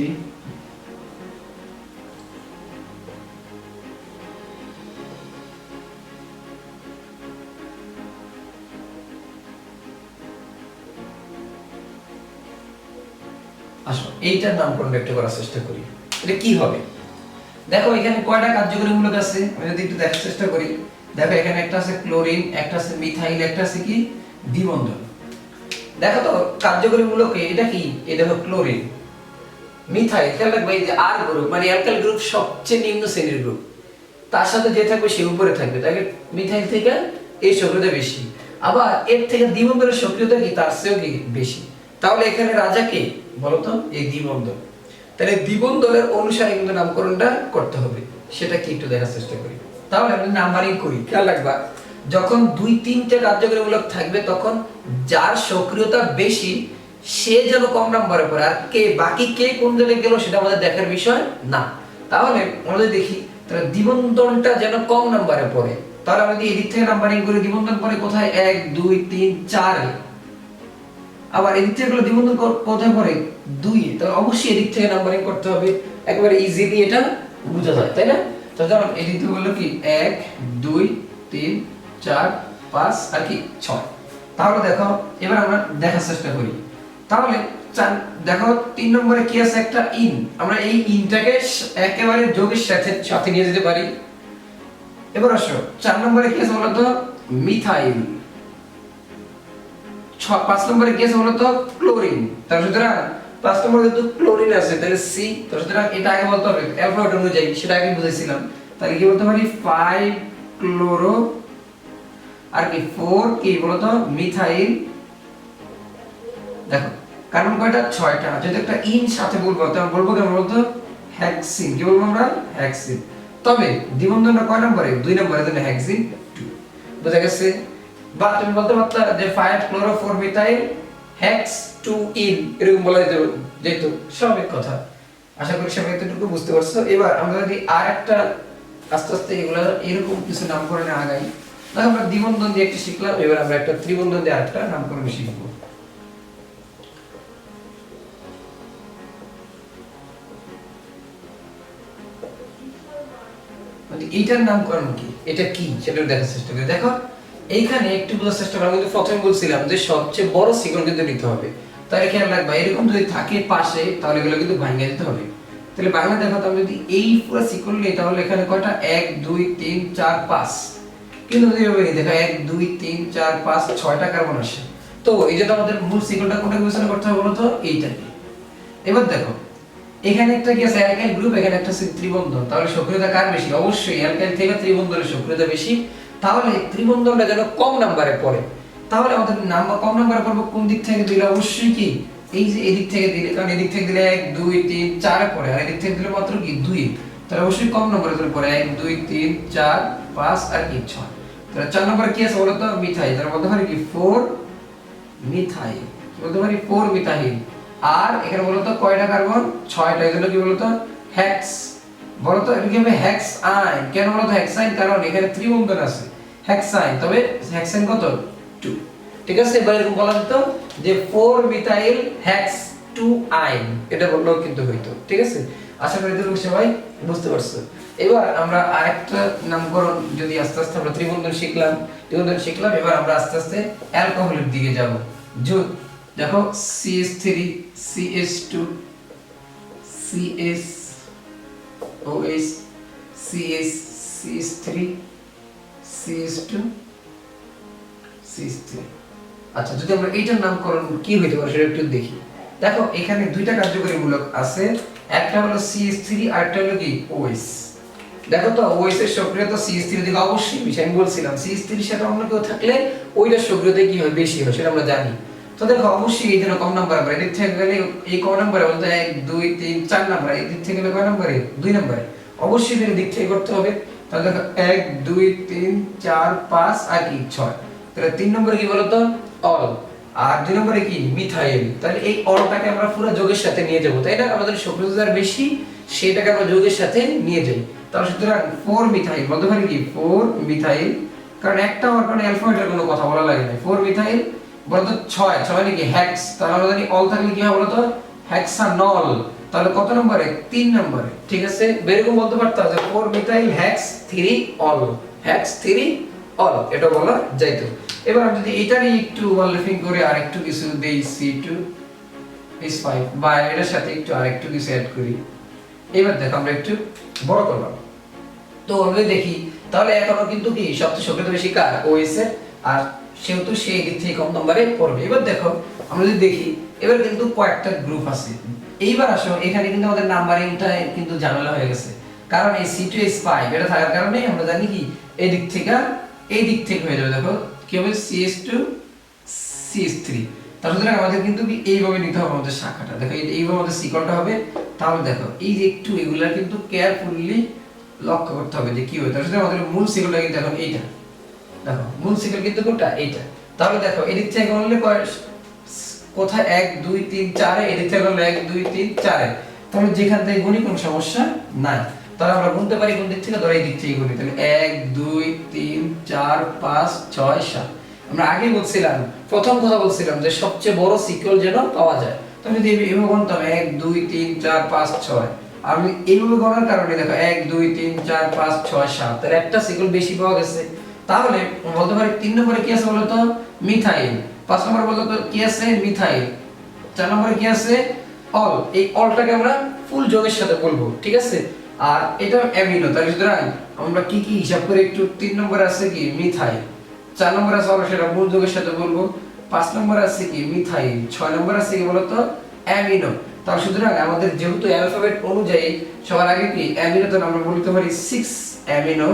আসো এইটার নামকরণ একটু করার চেষ্টা করি, এটা কি হবে। দেখো এখানে কয়টা কার্যকরী মূলক আছে, আমি যদি একটু দেখার চেষ্টা করি। দেখো এখানে একটা আছে ক্লোরিন, একটা আছে মিথাইল, একটা আছে কি দ্বিবন্ধন। দেখো তো কার্যকরী মূলকে এটা কি, এই দেখো ক্লোরিন, মিথাইল। খেয়াল রাখবে এই যে আর গ্রুপ মানে অ্যালকাইল গ্রুপ সবচেয়ে নিম্ন শ্রেণীর গ্রুপ, তার সাথে যে থাকবে সে উপরে থাকবে, তাকে মিথাইল থেকে এই সক্রিয়তা বেশি। আবার এর থেকে দ্বিবন্ধনের সক্রিয়তা কি তার চেয়েও কি বেশি। তাহলে এখানে রাজা কে বলতো, এই দ্বিবন্ধন। তাহলে দ্বিবন্ধনের অনুসারে কিন্তু নামকরণটা করতে হবে, সেটা কি একটু দেখার চেষ্টা করি। তাহলে আমরা নাম্বারিং করি, খেয়াল রাখবা যখন 2 3টে কার্যকরী মূলক থাকবে তখন যার সক্রিয়তা বেশি সে যেন কম নাম্বারে পড়ে, আর কে বাকি কে কোন জায়গায় গেল সেটা আমাদের দেখার বিষয় না। তাহলে আমরা যদি দেখি তাহলে দ্বিবন্ধনটা যেন কম নাম্বারে পড়ে, তাহলে আমরা যদি এদিক থেকে নাম্বারিং করি দ্বিবন্ধন পড়ে কোথায় 1 2 3 4 এ, আবার এদিক থেকে গেলে দ্বিবন্ধন কোথায় পড়ে 2 এ, তাহলে অবশ্যই এদিক থেকে নাম্বারিং করতে হবে, একেবারে ইজিলি এটা বোঝা যায়, তাই না। তো যেমন এদিক থেকে হলো কি 1 2 3 4 5 আর কি 6। তাহলে দেখো এবার আমরা দেখার চেষ্টা করি। তাহলে দেখো 3 নম্বরে কি আছে, একটা ইন। আমরা এই ইনটাকে একেবারে যোগের সাথে সাথে নিয়ে যেতে পারি। এবার আসো 4 নম্বরে কি আছে বলতো মিথাইল, 5 নম্বরে কি আছে বলতো ক্লোরিন। তার সুতরাং পাঁচ নম্বরে কিন্তু ক্লোরিন আছে, তাহলে সি। তো সুতরাং এটা আগে বলতে হবে অ্যালফাবেট অনুযায়ী, সেটা আগে বুঝেছিলাম। তাহলে কি বলতে পারি 5 ক্লোরো আর কি 4 কি বলতো মিথাইল। দেখো কার্বন কয়টা 6টা, যদি একটা ইন সাথে বলবো তাহলে বলবো কেমন বলতো হেক্সিন। কি বলবো আমরা হেক্সিন। তবে দ্বিবন্ধনটা কয় নম্বরে 2 নম্বরে, তাহলে হেক্সিন 2। বুঝা গেছে? বা তুমি বলতে পারতা যে 5 ক্লোরো 4 মিথাইল হেক্স 2 ইন, এরকম বলা যেত, স্বাভাবিক কথা। আশা করি সবাই এতটুকু বুঝতে পারছো। এবার আমরা যদি আরেকটা আস্তে আস্তে এগুলা এরকম কিছু নামকরণে আগাই। তাহলে আমরা দ্বিবন্ধন দিয়ে একটা শিখলাম, এবার আমরা একটা ত্রিবন্ধন দিয়ে আরেকটা নামকরণ শিখবো। এইটার নামকরণ কি, এটা কি সেটা দেখার চেষ্টা করি। দেখো এইখানে একটু বোঝার চেষ্টা করা, কিন্তু প্রথমে বলছিলাম যে সবচেয়ে বড় সিকল কিন্তু নিতে হবে। তাহলে খেয়াল রাখবা এরকম যদি থাকে পাশে তাহলে এগুলো কিন্তু ভাঙিয়ে দিতে হবে। তাহলে বাংলা দেখো তো আমি যদি এই পুরো সিকল নিই তাহলে এখানে কয়টা 1 2 3 4 5, কিন্তু যদি এভাবে দেখো 1 2 3 4 5 6টা কার্বন আসে। তো এই যে আমাদের মূল সিকলটা কোনটা বিবেচনা করতে হবে বলো তো, এইটাকে। এবার দেখো এখানে একটা কি আছে অ্যালকাইল গ্রুপ, এখানে একটা ত্রিবন্ধন, তাহলে সক্রিয়তা কার বেশি? অবশ্যই অ্যালকাইল থেকে ত্রিবন্ধনের সক্রিয়তা বেশি। তাহলে ত্রিবন্ধনটা যেন কম নম্বরে পড়ে, তাহলে আমাদের নাম্বার কম নম্বরে পড়বে কোন দিক থেকে দিলে? অবশ্যই কি এই যে এদিক থেকে দিলে, কারণ এদিক থেকে দিলে 1 2 3 4 এ পড়ে, আর এদিক থেকে দিলে মাত্র কি 2, তাহলে অবশ্যই কম নম্বরে ধরে পড়ে 1 2 3 4 5 আর কি 6। তাহলে 4 নম্বরে কি আছে বলো তো মিথাইল, তার মধ্যে হয় কি 4 মিথাইল, বলতে পারি 4 মিথাইল। আর এখানে বলতো কয়টা কার্বন 6টা, এজন্য কি বলতো হেক্স। বলতো এটা কি হবে হেক্স আইন। কেন বলতো হেক্স আইন? কারণ এখানে ত্রিবন্ধন আছে হেক্স আইন, তবে হেক্স আইন কত 2। ঠিক আছে, এবার এরকম বলা যেত যে 4 মিথাইল হেক্স 2 আইন, এটা বললেও কিন্তু হইতো। ঠিক আছে, আশা করি তোমরা সবাই বুঝতে পারছো। এবার আমরা আরেকটা নামকরণ যদি আস্তে আস্তে আমরা ত্রিবন্ধন শিখলাম, এবার আমরা আস্তে আস্তে অ্যালকোহলের দিকে যাব। দেখো CH3 CH2 CSOH CH3 CH2 CH3। আচ্ছা, যদি আমরা এইটার নামকরণ কি হইতে পারে সেটা একটু দেখি। দেখো এখানে দুইটা কার্যকরী মূলক আছে, একটা হলো CH3 আর একটা হলো কি OH। দেখো তো OH এর সক্রিয়তা CH3 এর দিকে অবশ্যই বেশি। আমি বলছিলাম CH3 এর সাথে অন্য কেউ থাকলে ওইটার সক্রিয়তা কি হয় বেশি হয়, সেটা আমরা জানি। তো দেখো অবশ্যই এই জন্য কম নাম্বার হবে, এদিক থেকে গেলে এই কম নাম্বারে বলতে 1 2 3 4 নাম্বার, এদিক থেকে গেলে কয় নাম্বারে 2 নাম্বারে, অবশ্যই এর দিক থেকে করতে হবে। তাহলে দেখো 1 2 3 4 5 আর কি 6, তাহলে 3 নম্বরে কি বলতো অল, আর 2 নম্বরে কি মিথাইল। তাহলে এই অলটাকে আমরা পুরো যোগের সাথে নিয়ে যাব, তাই না? আমাদের সক্রিয়তা বেশি, সেটাকে আমরা যোগের সাথে নিয়ে যাই। তাহলে সুতরাং 4 মিথাইল বলতে পারি কি 4 মিথাইল, কারণ একটা হওয়ার কারণে অ্যালফাবেটের কোনো কথা বলা লাগে না। 4 মিথাইল বলতো 6 নাকি হেক্স, তাহলে আমরা জানি অল থাকলে কি হবে বলতো হেক্সানল। তাহলে কত নম্বরে 3 নম্বরে। ঠিক আছে, এরকম বলতে পারতাম যে 4 methyl hex 3 all, hex 3 all, এটা বলা যাইতো। এবার আমি যদি এটারই একটু ওভারল্যাপিং করে আরেকটু কিছু দেই C2H5 বা এটার সাথে একটু আরেকটু কিছু অ্যাড করি। এবার দেখো আমরা একটু বড় করলাম, তো আমরা দেখি তাহলে এখনো কিন্তু কি সবচেয়ে সক্রিয়তা বেশি কার OS এর, আর সেহেতু সেই দিক থেকে কম নম্বরে পড়বে। এবার দেখো আমরা যদি দেখি এবার কিন্তু কয়েকটা গ্রুপ আছে। এইবার আসো এখানে কিন্তু আমাদের নাম্বারিংটা কিন্তু ঝামেলা হয়ে গেছে, কারণ এই C2H5 এটা থাকার কারণে আমরা জানি কি এই দিক থেকে হয়ে যাবে। দেখো কি হবে CH2 CH3, তার সুতরাং আমাদের কিন্তু কি এইভাবে নিতে হবে আমাদের শাখাটা। দেখো এইভাবে আমাদের সিকলটা হবে। তাহলে দেখো এই যে একটু এগুলা কিন্তু কেয়ারফুলি লক্ষ্য করতে হবে যে কি হয়। তার সাথে আমাদের মূল সিকলটা কিন্তু এখন এইটা, দেখো মূল সিকল কিন্তু কোনটা এইটা। তাহলে দেখো এদিক থেকে গণলে কোথায় 1 2 3 4 এ, এদিক থেকে গণলে 1 2 3 4 এ, তাহলে যেখান থেকে গুনি কোনো সমস্যা নাই। তাহলে আমরা গুনতে পারি কোন দিক থেকে, ধরো এই দিক থেকে গুনি, তাহলে 1 2 3 4 5 6 7। আমরা আগে বলছিলাম, প্রথম কথা বলছিলাম যে সবচেয়ে বড় সিকল যেন পাওয়া যায়। তো আমি যদি এইভাবে গুনতাম 1 2 3 4 5 6, আমি এইভাবে গণার কারণে দেখো 1 2 3 4 5 6 7, তাহলে একটা সিকল বেশি পাওয়া গেছে। তাহলে বলতে পারি 3 নম্বরে কি আছে বলতো মিথাইল, 5 নম্বরে বলতো কি আছে মিথাইল, 4 নম্বরে কি আছে অল। এই অলটাকে আমরা ফুল যোগের সাথে বলবো, ঠিক আছে? আর এটা অ্যামিনো, তাহলে সুতরাং আমরা কি কি হিসাব করে একটু 3 নম্বরে আছে কি মিথাইল, 4 নম্বরে আছে অল, সেটা মূল যোগের সাথে বলবো, 5 নম্বরে আছে কি মিথাইল, 6 নম্বরে আছে কি বলতো অ্যামিনো। তাহলে সুতরাং আমাদের যেহেতু অ্যালফাবেট অনুযায়ী সবার আগে কি অ্যামিনো, তো আমরা বলতে পারি 6 অ্যামিনো।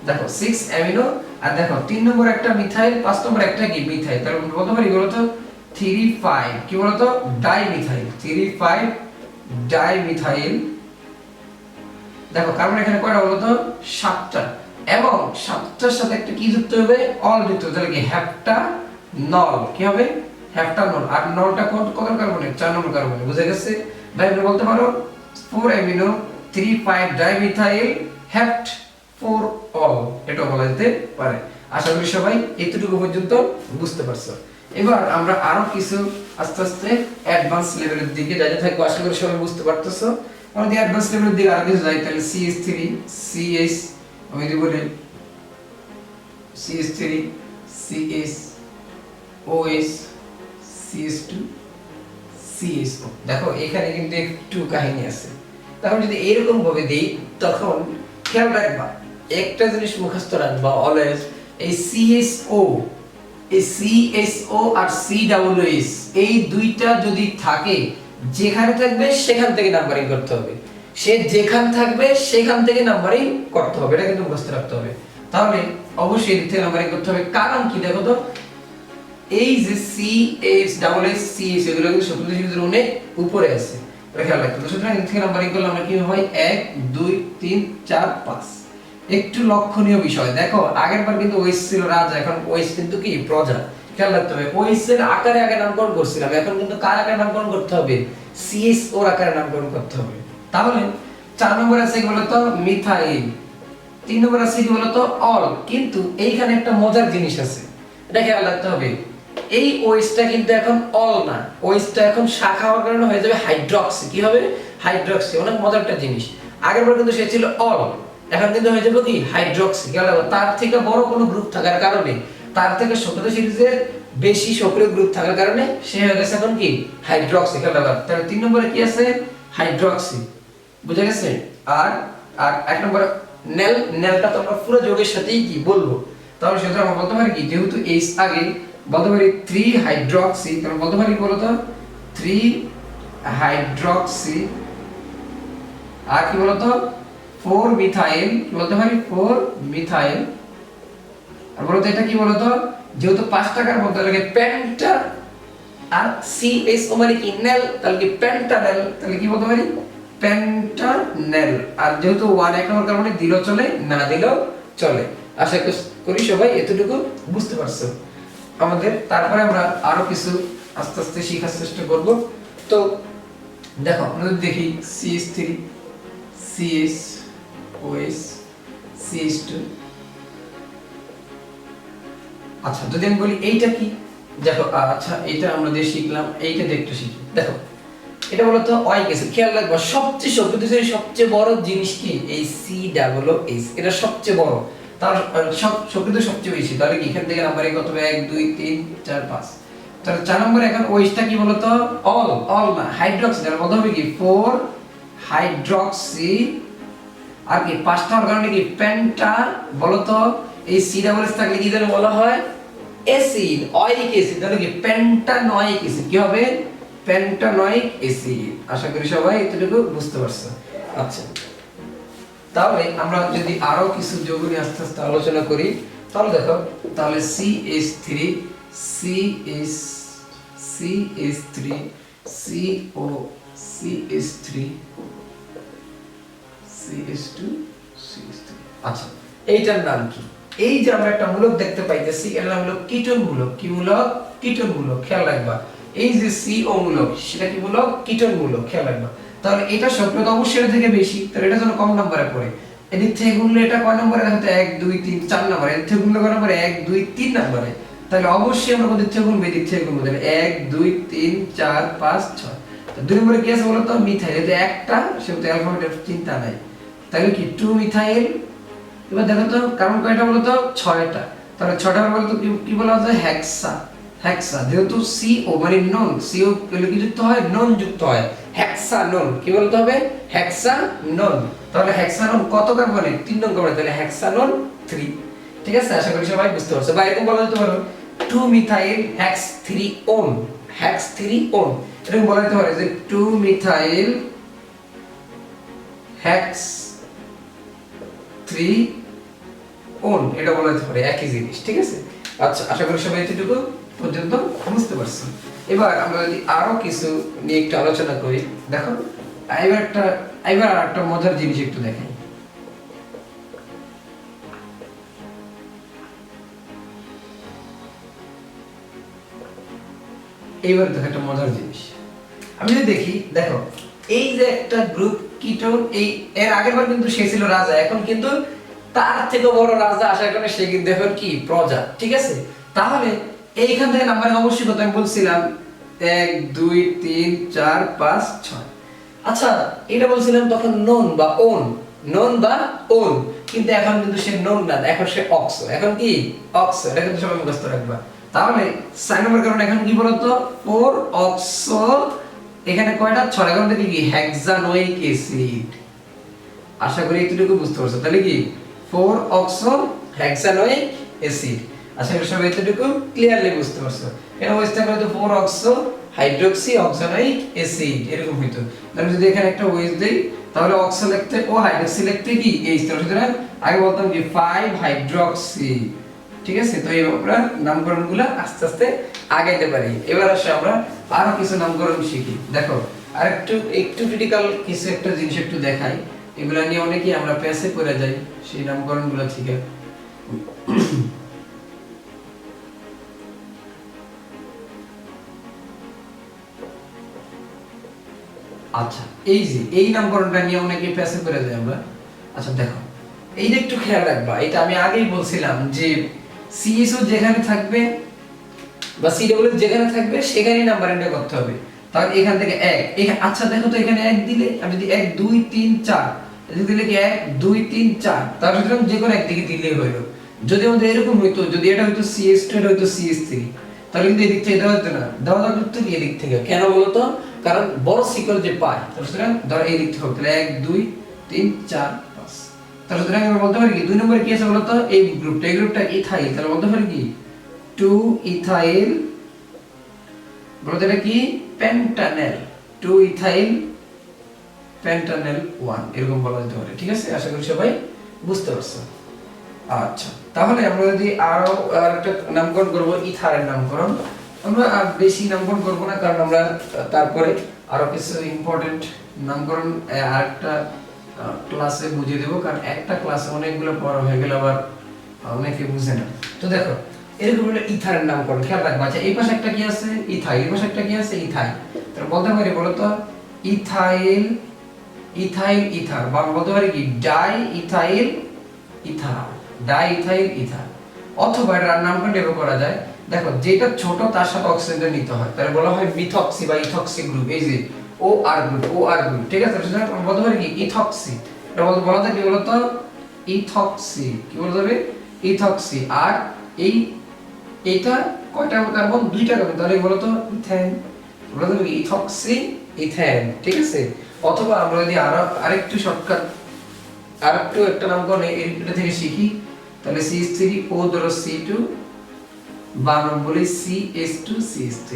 দেখো 6 অ্যামিনো, আর দেখো 3 নম্বর একটা মিথাইল, 5 নম্বর একটা কি মিথাইল। তাহলে বলতে পারি বলো তো 3,5 কি বলো তো ডাইমিথাইল, 3,5 ডাইমিথাইল। দেখো কার্বন এখানে কয়টা বলো তো 7টা, এবং 7টার সাথে একটা কি যুক্ত হবে অল যুক্ত হবে, তাহলে কি হেপ্টানল, কি হবে হেপ্টানল। আর নলটা কত কার্বনে 4 নম্বর কার্বনে, বুঝে গেছে ভাই? আপনি বলতে পারো 4 অ্যামিনো 3,5 ডাইমিথাইল হেপ্ট 4 অল, এটা বলা যেতে পারে। আশা করি সবাই এতটুকু পর্যন্ত বুঝতে পারছো। এবার আমরা আরো কিছু আস্তে আস্তে অ্যাডভান্স লেভেলের দিকে যাইতে থাকবো, আশা করি সবাই বুঝতে পারতেছো। আমাদের অ্যাডভান্স লেভেলের দিকে আরো কিছু যাই, তাহলে CH3 CH, আমি যদি বলি CH3 CH OH CH2 CSO। দেখো এখানে কিন্তু একটু কাহিনী আছে। তখন যদি এরকম ভাবে দেই তখন খেয়াল রাখবা, একটা জিনিস মুখস্থ রাখবা অলওয়েজ, এই CSO, এই CSO আর COOH এই দুইটা যদি থাকে, যেখানে থাকবে সেখান থেকে নাম্বারিং করতে হবে, সে যেখান থাকবে সেখান থেকে নাম্বারিং করতে হবে, এটা কিন্তু মুখস্থ রাখতে হবে। তাহলে অবশ্যই এর থেকে নাম্বারিং করতে হবে। কারণ কি দেখো তো, এই যে CH এগুলো কিন্তু শব্দ সিরিজের অনেক উপরে আছে, এটা খেয়াল রাখতে হবে। সুতরাং এর থেকে নাম্বারিং করলে আমরা কি হয় 1 2 3 4 5। একটু লক্ষণীয় বিষয় দেখো, আগের বার কিন্তু ওএস ছিল রাজা, এখন ওএস কিন্তু কি প্রজা। খেয়াল রাখতে হবে ওএস এর আকারে আগে নামকরণ করছিলাম, এখন কিন্তু কার আকারে নামকরণ করতে হবে, সিএস ওর আকারে নামকরণ করতে হবে। তাহলে 4 নম্বর আছে কি বলতো মিথাইল, 3 নম্বর আছে কি বলতো অল। কিন্তু এইখানে একটা মজার জিনিস আছে, এটা খেয়াল রাখতে হবে, এই ওএসটা কিন্তু এখন অল না, ওএসটা এখন শাখা হওয়ার কারণে হয়ে যাবে হাইড্রক্সি। কি হবে হাইড্রক্সি, অনেক মজার একটা জিনিস। আগের বার কিন্তু সে ছিল অল, এখন কিন্তু হয়ে যাবে কি হাইড্রক্সি। খেয়াল রাখো, তার থেকে বড় কোনো গ্রুপ থাকার কারণে, তার থেকে সক্রিয় সিরিজের বেশি সক্রিয় গ্রুপ থাকার কারণে সে হয়ে গেছে এখন কি হাইড্রক্সি। খেয়াল রাখো, তাহলে 3 নম্বরে কি আছে হাইড্রক্সি, বুঝা গেছে? আর আর 1 নম্বর নেল, নেলটা তো আমরা পুরো যোগের সাথেই কি বলবো। তাহলে সেটা আমরা বলতে পারি কি, যেহেতু এইচ আগে বলতে পারি 3 হাইড্রক্সি, তাহলে বলতে পারি বলো তো 3 হাইড্রক্সি, আর কি বলতো 4 মিথাইল, কি বলতে পারি 4 মিথাইল। আর বলতো এটা কি বলতো, যেহেতু 5টা কার্বন তাহলে কি পেন্টা, আর CSO মানে কি নেল, তাহলে কি পেন্টানেল, তাহলে কি বলতে পারি পেন্টানেল। আর যেহেতু 1 নম্বর কার্বনে দিলেও চলে, না দিলেও চলে। আশা করি সবাই এতটুকু বুঝতে পারছো আমাদের। তারপরে আমরা আরো কিছু আস্তে আস্তে শেখার চেষ্টা করব। তো দেখো আমরা দেখি CH3 CSOH CH2। আচ্ছা যদি আমি বলি এইটা কি, দেখো আচ্ছা এটা আমরা যে শিখলাম এইটা দেখতে শিখি। দেখো এটা বলতো ওয়াইক অ্যাসিড, খেয়াল রাখবা সবচেয়ে শক্তিশালী সবচেয়ে বড় জিনিস কি এই COOH, এটা সবচেয়ে বড়, তার সব শক্তিতে সবচেয়ে বেশি। তাহলে কি এখান থেকে নাম্বারিং কত হবে 1 2 3 4 5। তাহলে 4 নম্বরে এখন ওইটা কি বলতো অল, অল না হাইড্রক্সি, তাহলে বলতে হবে কি 4 হাইড্রক্সি। আর কি 5টা অর্গানিক কি পেন্টা, বলতো এই COOH থাকলে কি যেন বলা হয় অ্যাসিড, অয়িক অ্যাসিড, তাহলে কি পেন্টানয়িক অ্যাসিড, কি হবে পেন্টানয়িক অ্যাসিড। আশা করি সবাই এতটুকু বুঝতে পারছো। আচ্ছা তাহলে আমরা যদি আরো কিছু যৌগ নিয়ে আস্তে আস্তে আলোচনা করি, তাহলে দেখো তাহলে CH3 CH3 CO CH3 CH2 CH3। আচ্ছা এইটার নাম কি, এই যে আমরা একটা মূলক দেখতে পাইতেছি এর নাম হলো কিটোন মূলক। কি মূলক কিটোন মূলক, খেয়াল রাখবা এই যে CO মূলক সেটা কি মূলক কিটোন মূলক, খেয়াল রাখবা। তাহলে এটা সক্রিয়তা অবশ্যই এর থেকে বেশি, তাহলে এটা যেন কম নম্বরে পড়ে। এদিক থেকে গুণলে এটা কয় নম্বরে, দেখো 1 2 3 4 নম্বরে, এর থেকে গুণলে কয় নম্বরে 1 2 3 নম্বরে। তাহলে অবশ্যই আমরা কোন দিক থেকে গুণবো, এদিক থেকে গুণবো, তাহলে 1 2 3 4 5 6। তো 2 নম্বরে কি আছে বলো তো মিথাইল, এটা একটা সেহেতু অ্যালফাবেটের চিন্তা নাই, তাহলে কি 2 মিথাইল। এবার দেখো তো কারণ কয়টা বলো তো 6টা, তাহলে 6টা বলো তো কি বলা হচ্ছে হেক্সা, হেক্সা। যেহেতু CO মানে নন, CO এগুলো কি যুক্ত হয় নন যুক্ত হয়, হেক্সানন কি বলতে হবে হেক্সানন। তাহলে হেক্সানন কত কার্বনে 3 নং কার্বনে, তাহলে হেক্সানন 3। ঠিক আছে আশা করি সবাই বুঝতে পারছো। বা এরকম বলা যেতে পারে 2 methyl hex 3 one, hex 3 one. এরকম বলা যেতে পারে যে 2 মিথাইল হেক্স 3 ওন, এটা বলা যেতে পারে একই জিনিস, ঠিক আছে। আচ্ছা, আশা করি সবাই এতটুকু পর্যন্ত বুঝতে পারছেন। এবার আমরা যদি আরো কিছু নিয়ে একটু আলোচনা করি, দেখো এবার একটা মজার জিনিস একটু দেখাই। এইবার দেখো একটা মজার জিনিস, আমি যদি দেখি, দেখো এই যে একটা গ্রুপ কিটোন, এই এর আগের বার কিন্তু সে ছিল রাজা, এখন কিন্তু তার থেকে বড় রাজা আসার কারণে সে কিন্তু এখন কি প্রজা, ঠিক আছে। তাহলে এইখান থেকে নাম্বারিং অবশ্যই কত আমি বলছিলাম 1 2 3 4 5 6। আচ্ছা, এটা বলছিলাম তখন নন বা ওন, নন বা ওন, কিন্তু এখন কিন্তু সে নন না, এখন সে অক্সো, এখন কি অক্সো, এটা কিন্তু সবাই মুখস্থ রাখবা। তাহলে 6 নম্বর কারণ এখন কি বলতো 4 অক্সো, এখানে কয়টা 6, এখন থেকে কি হেক্সানোয়িক অ্যাসিড। আশা করি এতটুকু বুঝতে পারছো, তাহলে কি 4 অক্সো হেক্সানোয়িক অ্যাসিড। আশা করি সবাই এতটুকু ক্লিয়ারলি বুঝতে পারছো। এর অবস্থা করে তো 4 অক্সো হাইড্রোক্সি অক্সানোয়িক অ্যাসিড এরকম হইতো। তাহলে যদি এখানে একটা ওএইচ দেই, তাহলে অক্সো লিখতে ও হাইড্রোক্সি লিখতে কি এইচ, তাহলে সুতরাং আগে বলতাম কি 5 হাইড্রোক্সি, ঠিক আছে। তো এইভাবে আমরা নামকরণগুলো আস্তে আস্তে আগাইতে পারি। এবার আসলে আমরা আরো কিছু নামকরণ শিখি। দেখো আরেকটু ক্রিটিক্যাল কিছু একটা জিনিস একটু দেখাই, এগুলা নিয়ে অনেকেই আমরা প্যাসে পড়ে যাই সেই নামকরণগুলো থেকে। আচ্ছা, এই যে এই নামকরণটা নিয়ে অনেকে প্যাসে পড়ে যায় আমরা। আচ্ছা দেখো, এই যে একটু খেয়াল রাখবা, এটা আমি আগেই বলছিলাম যে সিএসও যেখানে থাকবে বা সিডব্লিউ যেখানে থাকবে সেখানেই নাম্বারিংটা করতে হবে। তাহলে এখান থেকে 1, আচ্ছা দেখো তো এখানে 1 দিলে, আমি যদি 1 2 3 4 যদি দিলে কি 1 2 3 4, তাহলে সুতরাং যে কোনো একদিকে দিলেই হলো। যদি আমাদের এরকম হইতো, যদি এটা হইতো CS2 এটা হইতো CS3, তাহলে কিন্তু এদিক থেকে দেওয়া হতো না, দেওয়া হতো কি এদিক থেকে। কেন বলো তো? কারণ বড় সিকল যে পায়, তাহলে সুতরাং ধর এই দিক থেকে হবে, তাহলে 1 2 3 4 5। তাহলে সুতরাং আমরা বলতে পারি কি 2 নম্বরে কি আছে বলো তো, এই গ্রুপটা ইথাইল, তাহলে বলতে পারি কি 2 ইথাইল, বলতে এটা কি পেন্টানেল, 2 ইথাইল পেন্টানেল 1 এরকম বলা যেতে পারে, ঠিক আছে। আশা করি সবাই বুঝতে পারছো। আচ্ছা, তাহলে আমরা যদি আরো আরেকটা নামকরণ করব, ইথারের নামকরণ। আমরা আর বেশি নামকরণ করব না, কারণ আমরা তারপরে আরো কিছু ইম্পর্টেন্ট নামকরণ আরেকটা ক্লাসে বুঝিয়ে দেব, কারণ একটা ক্লাসে অনেকগুলো পড়া হয়ে গেলে আবার অনেকে বুঝে না। তো দেখো এরকম একটা ইথারের নামকরণ খেয়াল রাখবা। আচ্ছা, এই পাশে একটা কি আছে ইথাইল, এই পাশে একটা কি আছে ইথাইল, তাহলে বলতে পারি বলো তো ইথাইল ইথাইল ইথার, বা বলতে পারি কি die ethyl ether, die ethyl ether. অথবা এটার নামকরণ এভাবে করা যায়, দেখো যেটা ছোট তার সাথে অক্সিজেনটা নিতে হয়, তাহলে বলা হয় মিথক্সি বা ইথক্সি গ্রুপ, এই যে ও আর গ্রুপ, ঠিক আছে। সুতরাং বলতে পারি কি ইথক্সি, এটা বলা যায় কি বলতো ইথক্সি, কি বলতে হবে ইথক্সি। আর এইটা কয়টা কার্বন, 2টা কার্বন, তাহলে বলতো ইথেন, বলা যাবে কি ইথক্সি ইথেন, ঠিক আছে। অথবা আমরা যদি আরেকটু শর্টকাট আরেকটু একটা নামকরণ এটা থেকে শিখি, তাহলে CH3O ধরো C2 বা আমরা বলি CH2 CH3,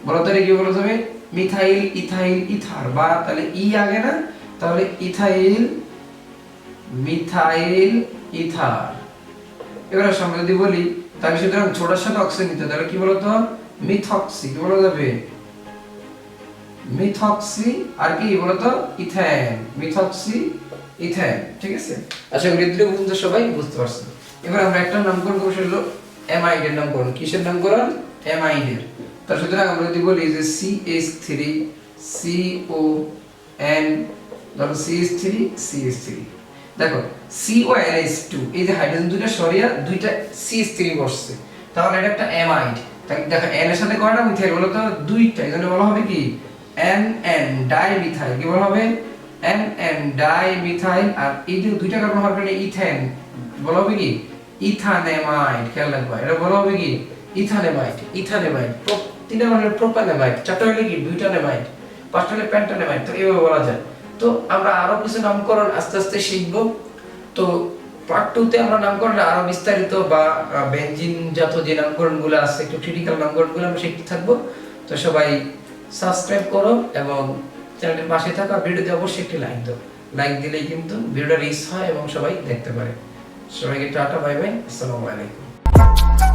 বলো তাহলে কি বলা যাবে মিথাইল ইথাইল ইথার, বা তাহলে ই আগে না, তাহলে ইথাইল মিথাইল ইথার। এবার আমরা যদি বলি, তাহলে সুতরাং ছোটার সাথে অক্সিজেন নিতে, তাহলে কি বলতো মিথক্সি, কি বলা যাবে মিথক্সি, আর কি বলতো ইথেন, মিথক্সি ইথেন, ঠিক আছে। আশা করি এগুলো পর্যন্ত সবাই বুঝতে পারছেন। এবার আমরা একটা নামকরণ করব, সেটা হলো অ্যামাইডের নামকরণ। কিসের নামকরণ? অ্যামাইডের। তার সুতরাং আমরা যদি বলি যে CH3CON, ধরো CH3 দেখো CONH2, এই যে হাইড্রোজেন দুটো সরিয়া দুইটা CH3 বসছে, তাহলে এটা একটা অ্যামাইড। তাহলে দেখো N এর সাথে কয়টা মিথাইল বলো তো, দুইটা, এজন্য বলা হবে কি NN ডাইমিথাইল, কি বলা হবে NN ডাইমিথাইল। আর এই যে দুইটা কার্বন হওয়ার কারণে ইথেন, বলা হবে কি ইথানেমাইড। খেয়াল রাখবা, এটা বলা হবে কি ইথানেমাইড। 3টা হলো প্রোপানেমাইড, 4টা হলো কি বিউটানেমাইড, 5টা হলো পেন্টানেমাইড। তো এইভাবে বলা যায়। তো আমরা আরো কিছু নামকরণ আস্তে আস্তে শিখব। তো পার্ট 2 তে আমরা নামকরণ আরো বিস্তারিত বা বেনজিন জাত যে নামকরণগুলো আছে, একটু ক্রিটিক্যাল নামকরণগুলো আমরা শিখতে থাকবো। তো সবাই সাবস্ক্রাইব করো এবং চ্যানেলের পাশে থাকা ভিডিওতে অবশ্যই একটি লাইক দাও। লাইক দিলেই কিন্তু ভিডিওটা রিচ হয় এবং সবাই দেখতে পারে। সবাইকে টাটা, বাই বাই, আসসালামু আলাইকুম।